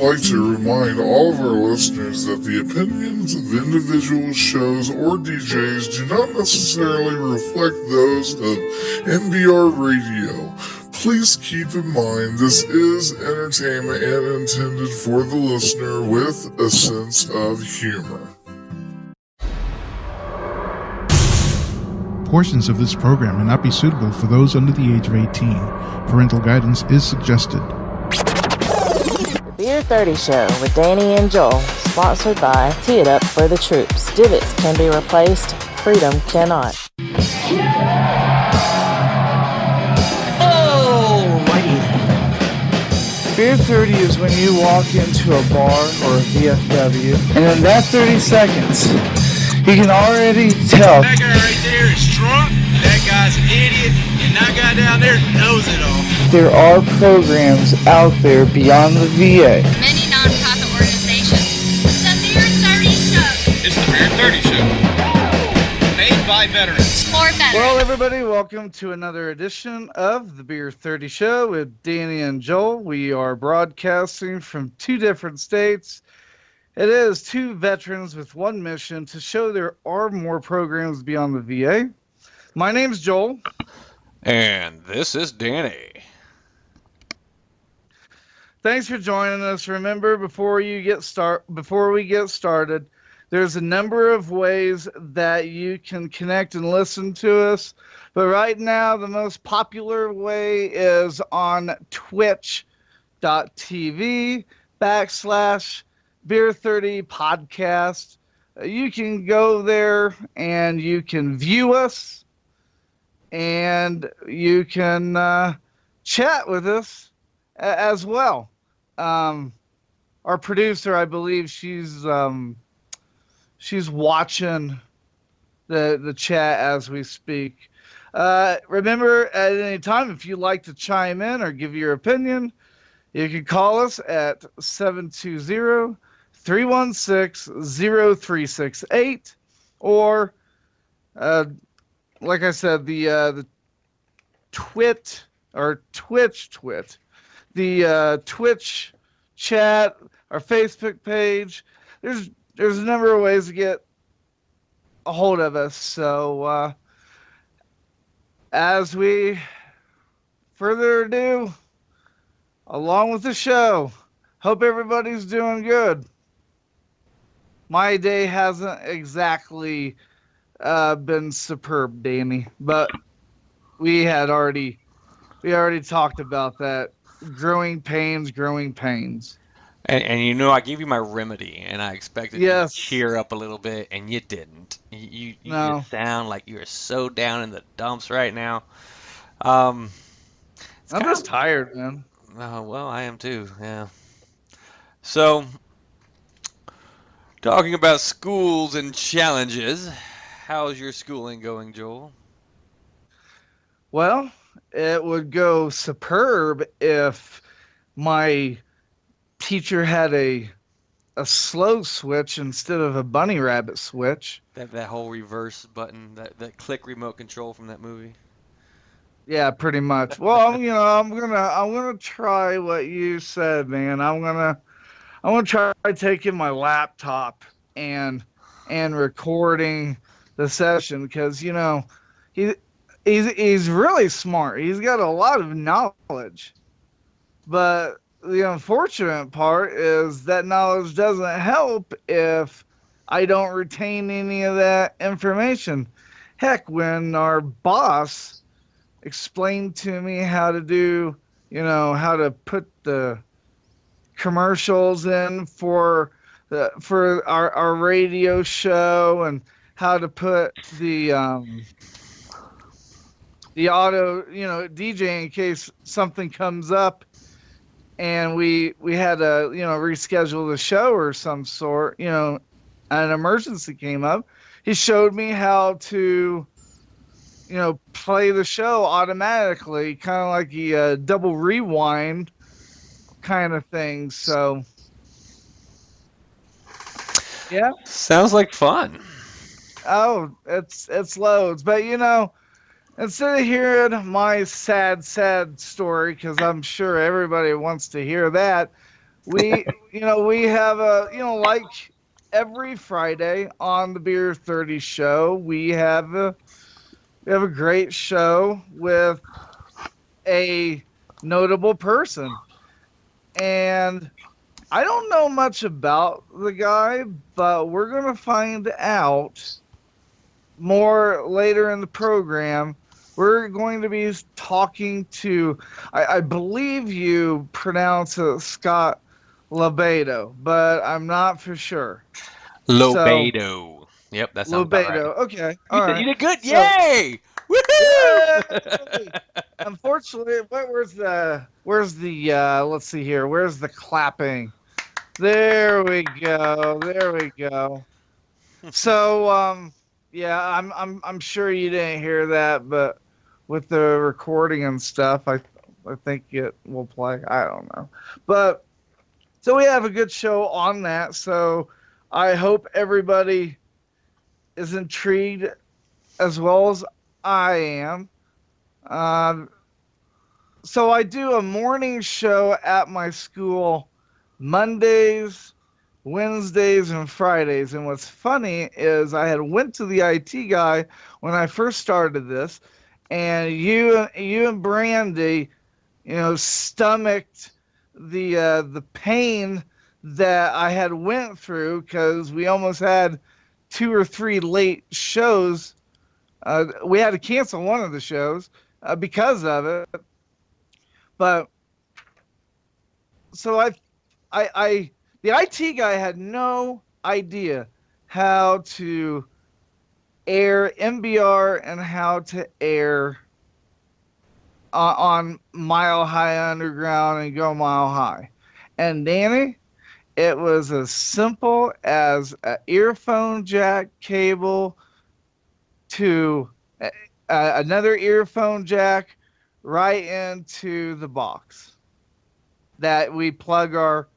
like to remind all of our listeners that the opinions of individual shows or DJs do not necessarily reflect those of NBR Radio. Please keep in mind this is entertainment and intended for the listener with a sense of humor. Portions of this program may not be suitable for those under the age of 18. Parental guidance is suggested. The Beer30 Show with Danny and Joel, sponsored by Tee It Up for the Troops. Divots can be replaced, freedom cannot. Alrighty. Beer30 is when you walk into a bar or a VFW, and in that 30 seconds, you can already tell. That guy right there is drunk, that guy's an idiot, and that guy down there knows it all. There are programs out there beyond the VA. Many non-profit organizations. The Beer30 Show. It's the Beer30 Show. Made by veterans. For veterans. Well, everybody, welcome to another edition of the Beer30 Show with Danny and Joel. We are broadcasting from two different states. It is two veterans with one mission to show there are more programs beyond the VA. My name's Joel. And this is Danny. Thanks for joining us. Remember, before we get started, there's a number of ways that you can connect and listen to us. But right now, the most popular way is on twitch.tv/Beer30 podcast. You can go there and you can view us and you can chat with us as well. Our producer, I believe she's watching the chat as we speak. Remember, at any time, if you'd like to chime in or give your opinion, you can call us at 720-316-0368, or, like I said, the Twitch chat, our Facebook page. There's a number of ways to get a hold of us. So, as we further ado, along with the show, hope everybody's doing good. My day hasn't exactly been superb, Danny, but we already talked about that. Growing pains. And you know, I gave you my remedy, and I expected you to cheer up a little bit, and you didn't. You just sound like you're so down in the dumps right now. I'm just tired, man. Oh, well, I am too, yeah. So, talking about schools and challenges, how's your schooling going, Joel? Well, it would go superb if my teacher had a slow switch instead of a bunny rabbit switch. That whole reverse button, that click remote control from that movie. Yeah, pretty much. Well, I'm gonna try what you said, man. I'm gonna try taking my laptop and recording the session, because he's really smart. He's got a lot of knowledge, but the unfortunate part is that knowledge doesn't help if I don't retain any of that information. Heck, when our boss explained to me how to do, how to put the commercials in for our radio show, and how to put the auto, DJ in case something comes up and we had to, reschedule the show or some sort, an emergency came up. He showed me how to, play the show automatically, kind of like a double rewind kind of thing. So, yeah. Sounds like fun. Oh, it's loads. But, instead of hearing my sad story, because I'm sure everybody wants to hear that, we have like every Friday on the Beer30 show, we have a great show with a notable person. And I don't know much about the guy, but we're going to find out more later in the program. We're going to be talking to, I believe you pronounce it Scott Lobaido, but I'm not for sure. So, Lobaido. Yep, that sounds about right. Lobaido. Okay. You All did, right. you did good. So, Yay! yay! Woohoo! Unfortunately, where's the let's see here. Where's the clapping? There we go. There we go. So, yeah, I'm sure you didn't hear that, but with the recording and stuff, I think it will play. I don't know. But so we have a good show on that. So I hope everybody is intrigued as well as I am. Um, so I do a morning show at my school Mondays, Wednesdays, and Fridays. And what's funny is I had went to the IT guy when I first started this, and you and Brandy, stomached the pain that I had went through because we almost had 2 or 3 late shows. We had to cancel one of the shows because of it. But so the IT guy had no idea how to air MBR and how to air on Mile High Underground and Go Mile High. And Danny, it was as simple as an earphone jack cable to another earphone jack right into the box that we plug our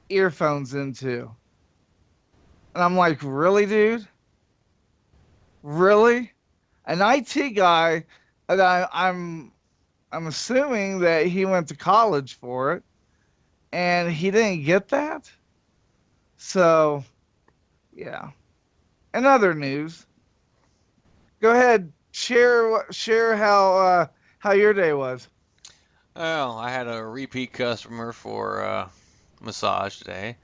earphones into. And I'm like, really, dude? Really? An IT guy, and I'm assuming that he went to college for it, and he didn't get that. So, yeah. In other news, go ahead, share how your day was. Well, I had a repeat customer for massage today.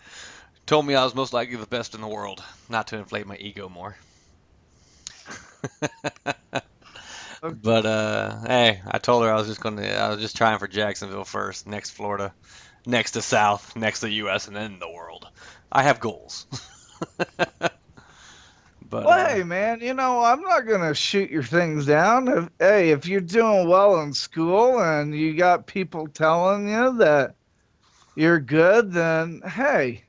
Told me I was most likely the best in the world, not to inflate my ego more. But hey, I told her I was just trying for Jacksonville first, next Florida, next to South, next to US, and then the world. I have goals. But Well, hey, man, I'm not going to shoot your things down. If you're doing well in school and you got people telling you that you're good, then hey,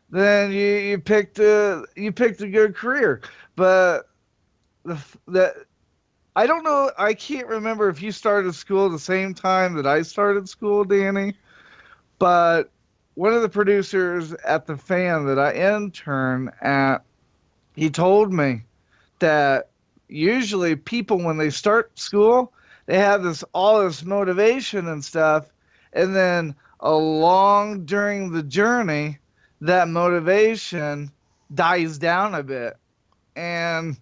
then you picked a good career. But the I don't know. I can't remember if you started school the same time that I started school, Danny. But one of the producers at the fan that I intern at, he told me that usually people when they start school, they have all this motivation and stuff, and then along during the journey, that motivation dies down a bit. And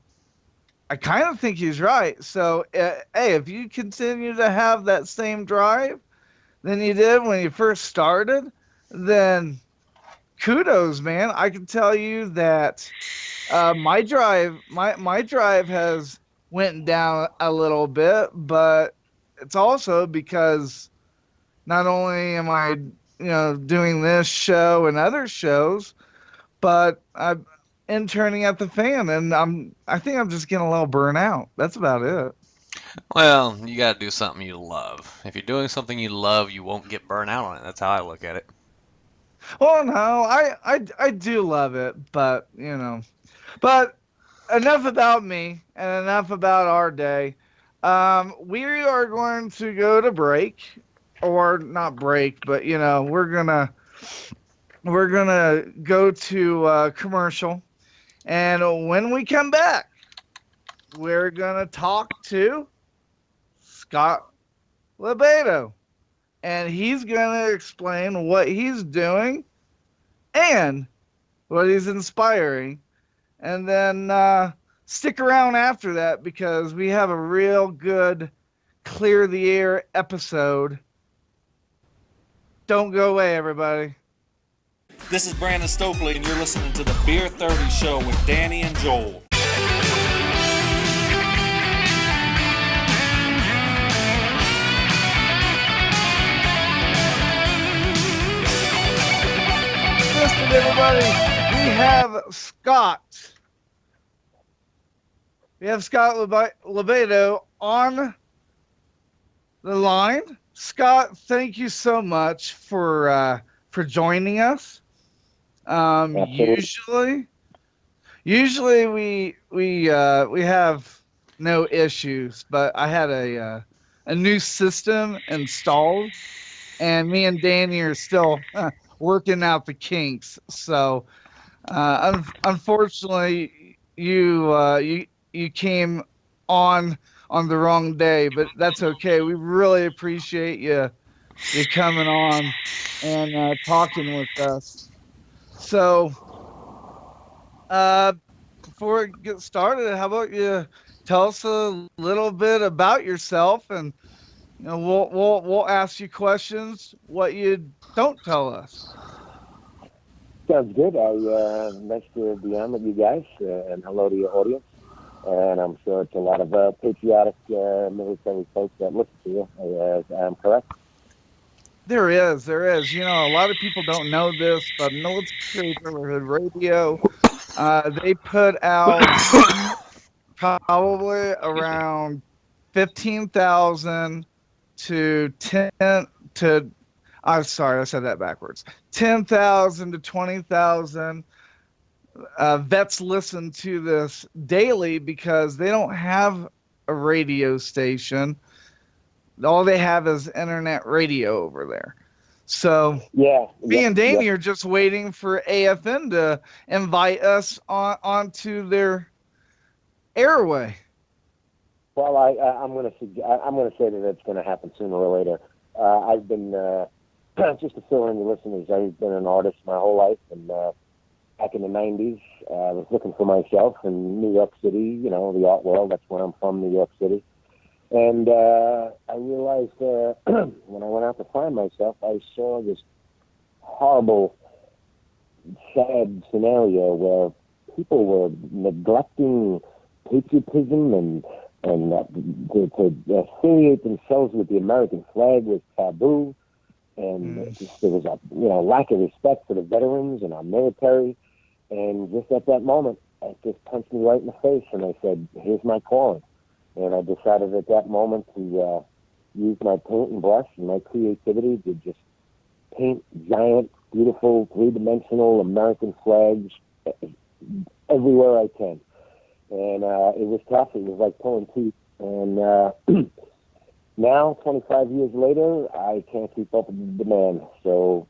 I kind of think he's right. So, hey, if you continue to have that same drive than you did when you first started, then kudos, man. I can tell you that my drive has went down a little bit, but it's also because not only am I, doing this show and other shows, but I'm interning at the fan, and I think I'm just getting a little burnt out. That's about it. well, you got to do something you love. If you're doing something you love, you won't get burnt out on it. That's how I look at it. Well, no, I do love it, but but enough about me and enough about our day. We are going to go to break, or not break, but we're gonna go to commercial, and when we come back, we're gonna talk to Scott Lobaido. and he's going to explain what he's doing and what he's inspiring. And then stick around after that because we have a real good clear the air episode. Don't go away, everybody. This is Brandon Stokely, and you're listening to the Beer30 Show with Danny and Joel. Listen, everybody, we have Scott. We have Scott Lobaido on the line. Scott, thank you so much for joining us. Usually we have no issues, but I had a new system installed, and me and Danny are still working out the kinks. So unfortunately, you came on the wrong day, but that's okay. We really appreciate you coming on and talking with us. So, before we get started, how about you tell us a little bit about yourself, and we'll ask you questions what you don't tell us. Sounds good. Nice to be on with you guys, and hello to your audience. And I'm sure it's a lot of patriotic military folks that listen to you. I'm correct. There is. A lot of people don't know this, but Military Brotherhood Radio, they put out probably around 15,000 to 10 to. I'm sorry, I said that backwards. 10,000 to 20,000 vets listen to this daily because they don't have a radio station. All they have is internet radio over there. So me and Danny are just waiting for AFN to invite us onto their airway. Well, I'm going to say that it's going to happen sooner or later. I've been just to fill in the listeners. I've been an artist my whole life, and back in the 90s, I was looking for myself in New York City. The art world. That's where I'm from, New York City. And I realized when I went out to find myself, I saw this horrible, sad scenario where people were neglecting patriotism and to affiliate themselves with the American flag was taboo. And there was a lack of respect for the veterans and our military. And just at that moment, it just punched me right in the face. And I said, here's my calling. And I decided at that moment to use my paint and brush and my creativity to just paint giant, beautiful, three-dimensional American flags everywhere I can. And it was tough. It was like pulling teeth. And now, 25 years later, I can't keep up with the demand. So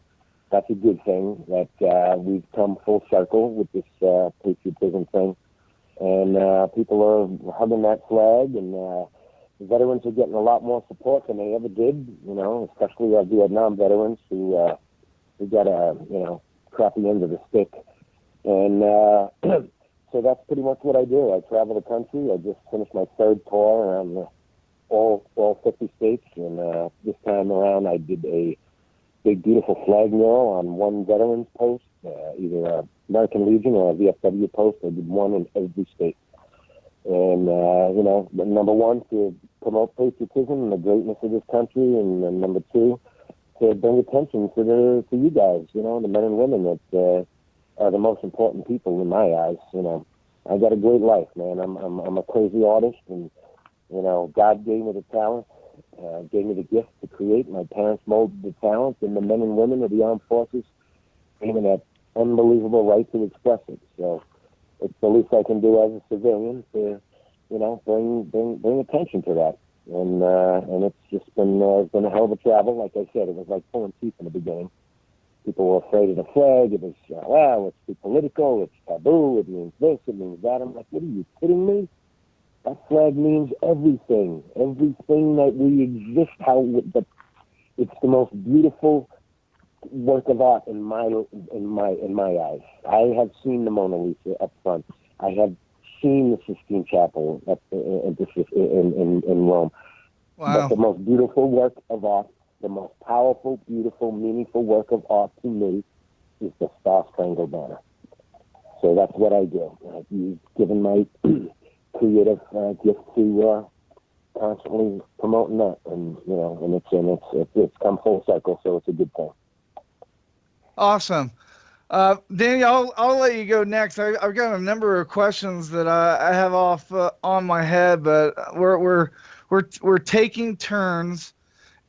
that's a good thing that we've come full circle with this patriotism thing. And people are hugging that flag, and the veterans are getting a lot more support than they ever did, especially our Vietnam veterans who got a, crappy end of the stick. And so that's pretty much what I do. I travel the country. I just finished my third tour around all 50 states, and this time around I did a big, beautiful flag mural on one veteran's post, either a American Legion or a VFW post. I did one in every state. And, number one, to promote patriotism and the greatness of this country, and number two, to bring attention to you guys, the men and women that are the most important people in my eyes. I got a great life, man. I'm a crazy artist, and, God gave me the talent, gave me the gift to create. My parents molded the talent, and the men and women of the armed forces gave me that unbelievable right to express it. So it's the least I can do as a civilian to, bring attention to that. And it's just been a hell of a travel. Like I said, it was like pulling teeth in the beginning. People were afraid of the flag. It was, it's too political. It's taboo. It means this. It means that. I'm like, what are you kidding me? That flag means everything. Everything that we exist, It's the most beautiful work of art in my eyes. I have seen the Mona Lisa up front. I have seen the Sistine Chapel in Rome. Wow. But the most beautiful work of art, the most powerful, beautiful, meaningful work of art to me is the Star Spangled Banner. So that's what I do. I've given my creative gift to constantly promoting that, and it's come full circle, so it's a good thing. Awesome. Danny, I'll let you go next. I've got a number of questions that I have off on my head, but we're taking turns,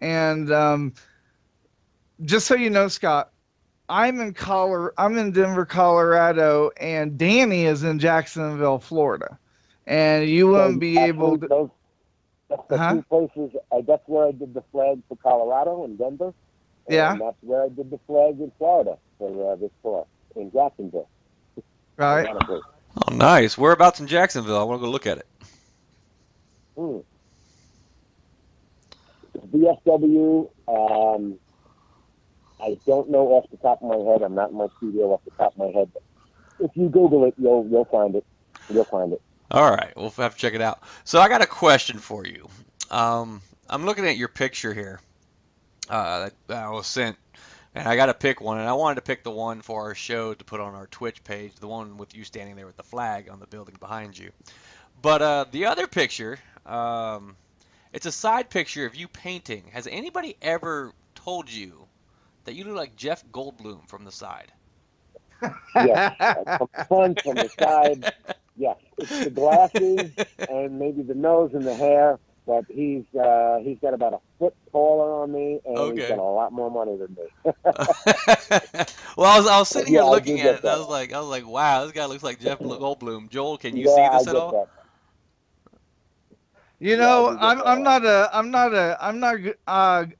and just so you know, Scott, I'm in Denver, Colorado, and Danny is in Jacksonville, Florida, and you wouldn't be able to. That's the two places. That's where I did the flag for Colorado and Denver. And that's where I did the flag in Florida for this tour in Jacksonville. Right. Oh, nice. Whereabouts in Jacksonville? I want to go look at it. VFW. I don't know off the top of my head. I'm not in my studio off the top of my head. But if you Google it, you'll find it. You'll find it. All right, we'll have to check it out. So I got a question for you. I'm looking at your picture here that I was sent, and I got to pick one, and I wanted to pick the one for our show to put on our Twitch page, the one with you standing there with the flag on the building behind you. But the other picture, it's a side picture of you painting. Has anybody ever told you that you look like Jeff Goldblum from the side? Yes, from the front, from the side. Yes, it's the glasses and maybe the nose and the hair, but he's got about a foot taller on me, and he's got a lot more money than me. Well, I was sitting here looking at it, and I was like, wow, this guy looks like Jeff Goldblum. Joel, can you see this at all? That. You know, I'm not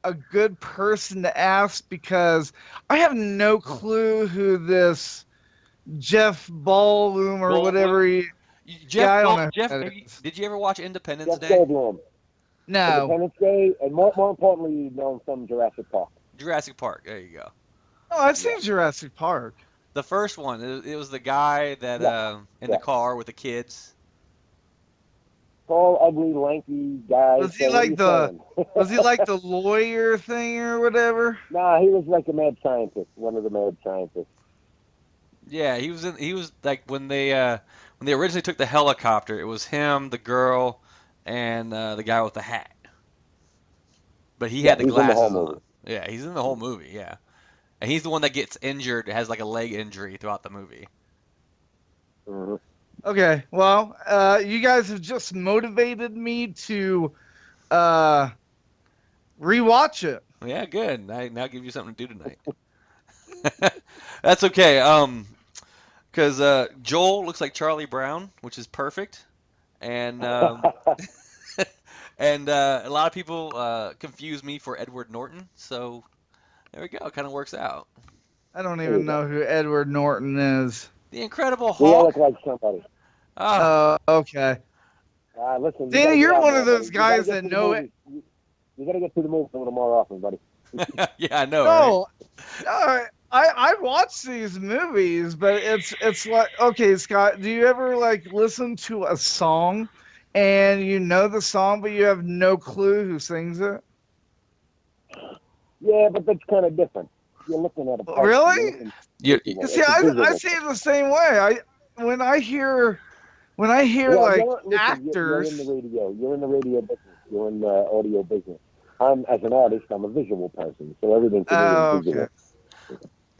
a good person to ask because I have no clue who this Jeff Ballroom or whatever he. Did you ever watch Independence Day? Goldblum. No. Independence Day, and more importantly, you know him from Jurassic Park. Jurassic Park. There you go. Oh, I've seen Jurassic Park. The first one. It was the guy that in the car with the kids. Tall, ugly, lanky guy. Was he like the lawyer thing or whatever? Nah, he was like a mad scientist, one of the mad scientists. Yeah, he was like when they originally took the helicopter, it was him, the girl, and the guy with the hat. But he had the glasses on. Yeah, he's in the whole movie, yeah. And he's the one that gets injured, has like a leg injury throughout the movie. Mm-hmm. Okay, well, you guys have just motivated me to rewatch it. Yeah, good. I now give you something to do tonight. That's okay. Because Joel looks like Charlie Brown, which is perfect, and and a lot of people confuse me for Edward Norton. So there we go. It kind of works out. I don't even know who Edward Norton is. The Incredible Hulk. We all look like somebody. Oh, okay. Listen, Danny, you're one of those guys that know it. You got to get to the movies a little more often, buddy. Yeah, I know. No, right? I watch these movies, but it's like, okay, Scott, do you ever like listen to a song and you know the song, but you have no clue who sings it? Yeah, but that's kind of different. You're looking at a really? See, I see it the same way. When I hear like actors. You're in the radio. You're in the radio business. You're in the audio business. As an artist, I'm a visual person, so everything to me is visual.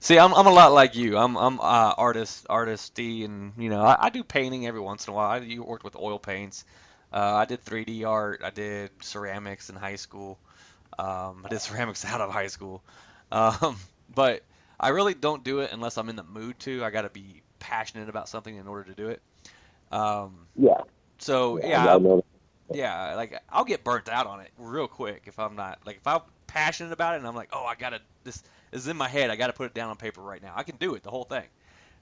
See, I'm a lot like you. I'm artisty, and I do painting every once in a while. I worked with oil paints. I did 3D art. I did ceramics in high school. I did ceramics out of high school. But I really don't do it unless I'm in the mood to. I got to be passionate about something in order to do it. Yeah. So yeah, like I'll get burnt out on it real quick if I'm not if I'm passionate about it and I'm like, oh, this is in my head. I got to put it down on paper right now. I can do it, the whole thing.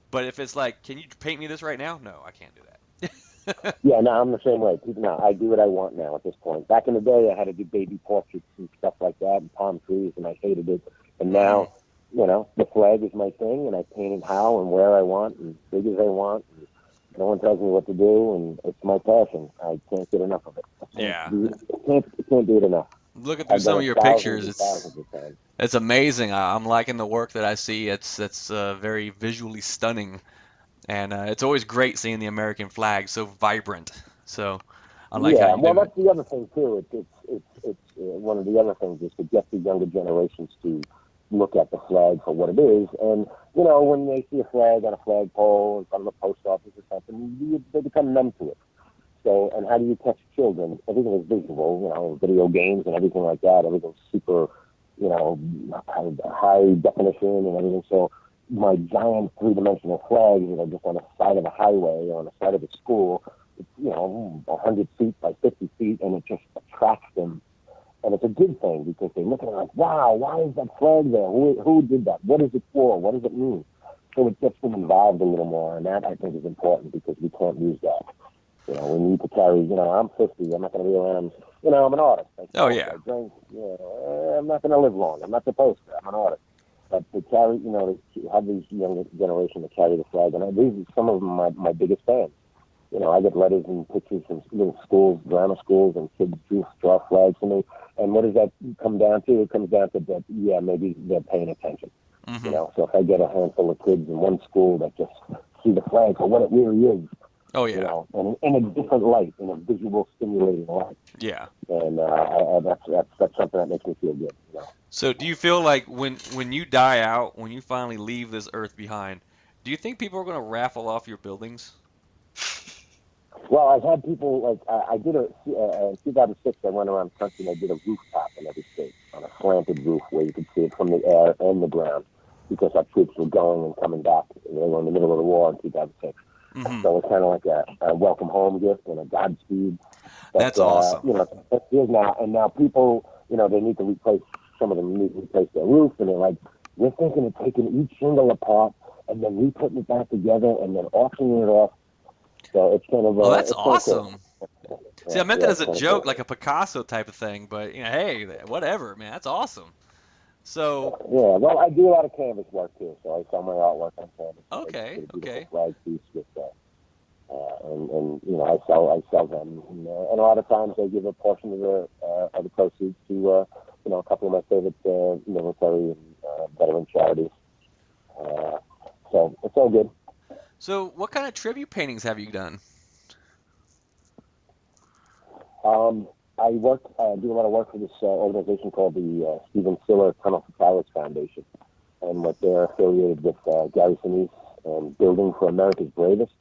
But if it's like, can you paint me this right now? No, I can't do that. Yeah, no, I'm the same way. No, I do what I want now at this point. Back in the day, I had to do baby portraits and stuff like that, and palm trees, and I hated it. And now, the flag is my thing, and I paint it how and where I want, and big as I want. And no one tells me what to do, and it's my passion. I can't get enough of it. Yeah. I can't do it enough. Looking through some of your pictures, it's amazing. I'm liking the work that I see. It's very visually stunning, and it's always great seeing the American flag so vibrant. So I like how you do that's the other thing too. It's one of the other things is to get the younger generations to look at the flag for what it is. And when they see a flag on a flagpole in front of a post office or something, they become numb to it. So, and how do you catch children? Everything is visual, video games and everything like that. Everything's super, high definition and everything. So my giant three-dimensional flag, just on the side of a highway or on the side of a school, it's, 100 feet by 50 feet, and it just attracts them. And it's a good thing because they look at it like, wow, why is that flag there? Who did that? What is it for? What does it mean? So it gets them involved a little more, and that I think is important because we can't lose that. We need to carry, I'm 50, I'm not going to be around, I'm an artist. I drink, I'm not going to live long. I'm not supposed to. I'm an artist. But to carry, to have these younger generation to carry the flag, and these are some of them my biggest fans. I get letters and pictures from little schools, grammar schools, and kids draw flags for me. And what does that come down to? It comes down to that, maybe they're paying attention. Mm-hmm. So if I get a handful of kids in one school that just see the flag for what it really is, oh yeah, and in a different light, in a visual, stimulating light. Yeah. And that's something that makes me feel good. So do you feel like when you die out, when you finally leave this earth behind, do you think people are going to raffle off your buildings? Well, I've had people, like, I did in 2006, I went around the country and I did a rooftop in every state on a slanted roof where you could see it from the air and the ground because our troops were going and coming back. They were in the middle of the war in 2006. Mm-hmm. So it's kind of like a welcome home gift and a Godspeed. But, that's awesome. That's good now. And now people, they need to replace, some of them need to replace their roof, and they're like, we're thinking of taking each shingle apart and then re-putting it back together and then auctioning it off. So it's kind of that's awesome. Cool. See, I meant that as a joke, like a Picasso type of thing, but hey, whatever, man, that's awesome. So well, I do a lot of canvas work too, so I sell my artwork on canvas. Okay. Flag piece with and I sell them, and a lot of times I give a portion of the proceeds to a couple of my favorite military and veteran charities. So it's all good. So what kind of tribute paintings have you done? I do a lot of work for this organization called the Stephen Siller Tunnel for Cowards Foundation, and what they're affiliated with Gary Sinise and Building for America's Bravest.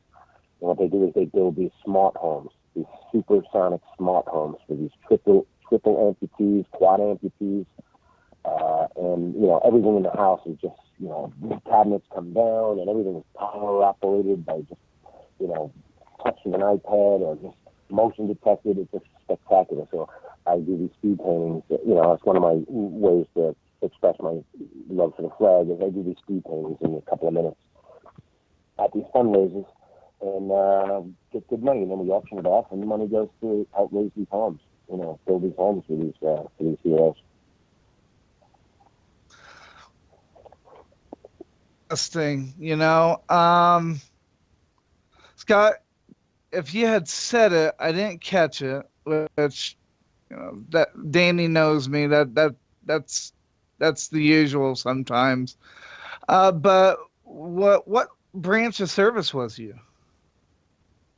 And what they do is they build these smart homes, these supersonic smart homes for these triple amputees, quad amputees, and everything in the house is just the cabinets come down and everything is power operated by just touching an iPad or just motion detected. It's just spectacular. So I do these speed paintings. It's one of my ways to express my love for the flag. Is I do these speed paintings in a couple of minutes at these fundraisers and get good money. And then we auction it off, and the money goes to help raise these homes. Build these homes for these heroes. Thing, Scott, if you had said it, I didn't catch it, which that Danny knows me, that's the usual sometimes. But what branch of service was you?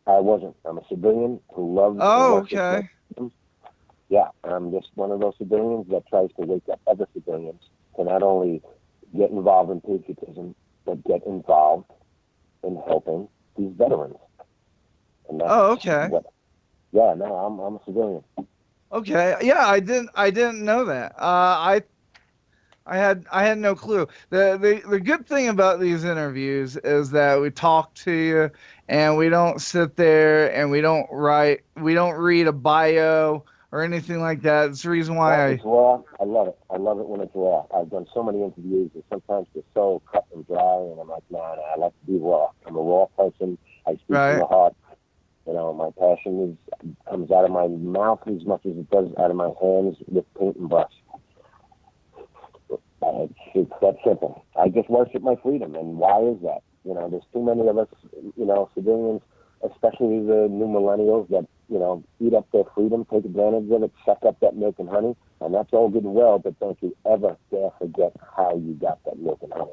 I wasn't. I'm a civilian who loves. Oh, okay. Yeah, I'm just one of those civilians that tries to wake up other civilians to not only get involved in patriotism, but get involved in helping these veterans. And that's okay. I'm a civilian. Okay. Yeah, I didn't know that. I had no clue. The good thing about these interviews is that we talk to you and we don't sit there and we don't read a bio or anything like that. It's the reason why it's raw. I love it. I love it when it's raw. I've done so many interviews and sometimes they're so cut and dry, and I'm like, nah, I like to be raw. I'm a raw person. I speak from the heart, My passion comes out of my mouth as much as it does out of my hands with paint and brush. It's that simple. I just worship my freedom, and why is that? There's too many of us, civilians, especially the new millennials that, eat up their freedom, take advantage of it, suck up that milk and honey, and that's all good and well, but don't you ever dare forget how you got that milk and honey.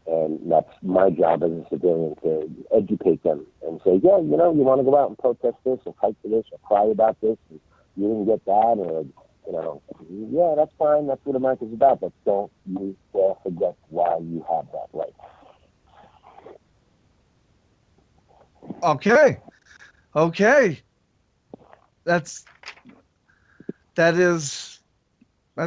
And that's my job as a civilian, to educate them and say, yeah, you want to go out and protest this or fight for this or cry about this, and you didn't get that, or, yeah, that's fine. That's what America's about. But don't you dare forget why you have that right. Okay. That's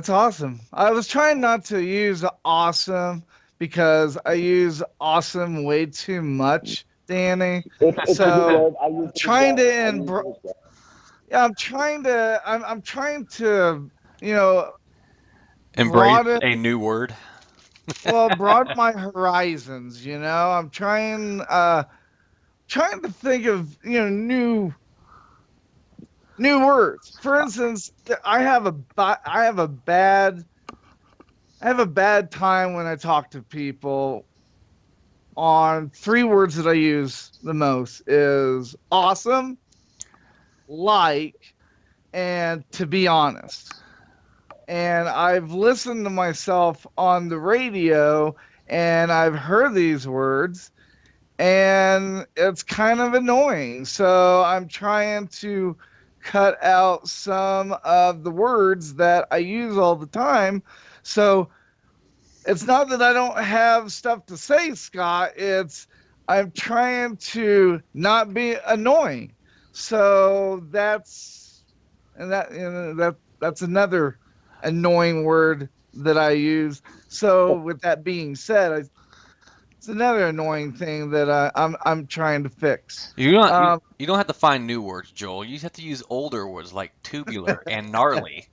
awesome. I was trying not to use awesome because I use awesome way too much, Danny. So I'm trying to, embrace a new word. broaden my horizons. I'm trying to think of new words. For instance, I have a bad time when I talk to people on 3 words that I use the most is awesome, like, and to be honest. And I've listened to myself on the radio and I've heard these words and it's kind of annoying. So I'm trying to cut out some of the words that I use all the time. So it's not that I don't have stuff to say, Scott. I'm trying to not be annoying. So that's another annoying word that I use. So with that being said, it's another annoying thing that I'm trying to fix. You don't have to find new words, Joel. You just have to use older words like tubular and gnarly.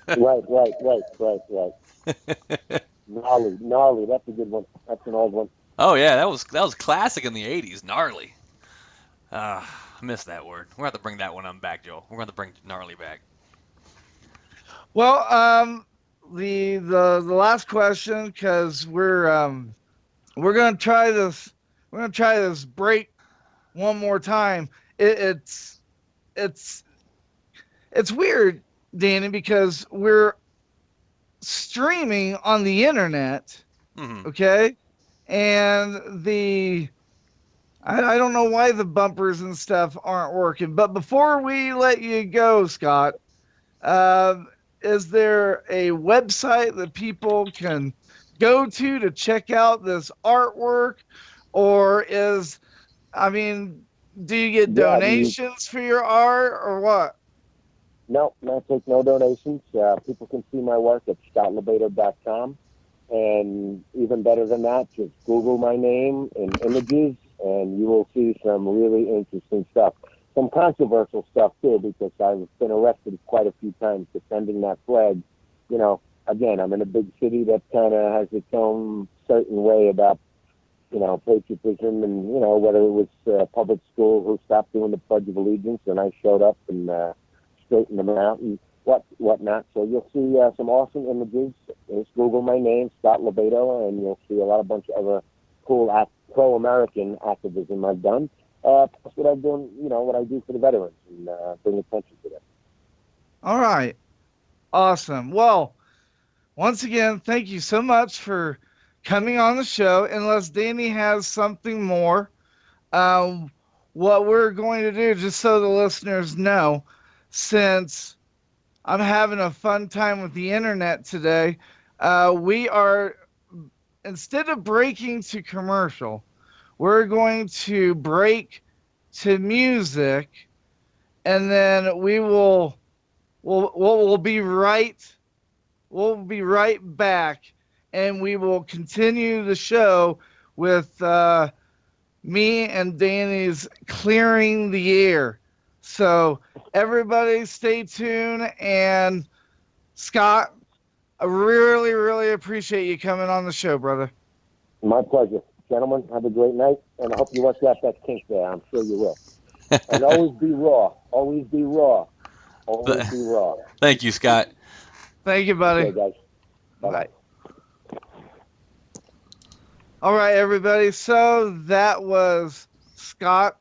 Right. Gnarly. That's a good one. That's an old one. Oh yeah, that was classic in the '80s. Gnarly. I miss that word. We're gonna have to bring that one on back, Joel. We're gonna have to bring gnarly back. Well, the last question, because we're gonna try this. We're gonna try this break one more time. It's weird, Danny, because we're streaming on the internet. Mm-hmm. Okay, and I don't know why the bumpers and stuff aren't working. But before we let you go, Scott, is there a website that people can go to check out this artwork? Or do you get donations for your art or what? No, I take no donations. People can see my work at scottlobaido.com. And even better than that, just Google my name in images and you will see some really interesting stuff. Some controversial stuff too, because I've been arrested quite a few times defending that flag. Again, I'm in a big city that kind of has its own certain way about, patriotism and, whether it was public school who stopped doing the Pledge of Allegiance and I showed up and straightened them out and whatnot. So you'll see some awesome images. Just Google my name, Scott Lobaido, and you'll see a bunch of other cool pro-American activism I've done. Plus what I'm doing, what I do for the veterans and bring attention to them. All right. Awesome. Well, once again, thank you so much for coming on the show. Unless Danny has something more, what we're going to do, just so the listeners know, since I'm having a fun time with the internet today, we are, instead of breaking to commercial, we're going to break to music, and then we'll be right back, and we will continue the show with me and Danny's Clearing the Air. So everybody stay tuned, and Scott, I really, really appreciate you coming on the show, brother. My pleasure. Gentlemen, have a great night, and I hope you work out that kink there. I'm sure you will. And always be raw. Always be raw. Always be raw. Thank you, Scott. Thank you, buddy. Okay, guys. Bye. All right, everybody. So that was Scott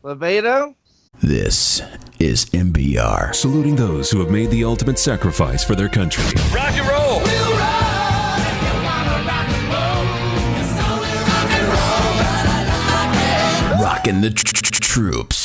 Lobaido. This is MBR, saluting those who have made the ultimate sacrifice for their country. Rock and roll! We'll ride if you wanna rock and roll. It's only rock and roll, but I like it. Rockin' the troops.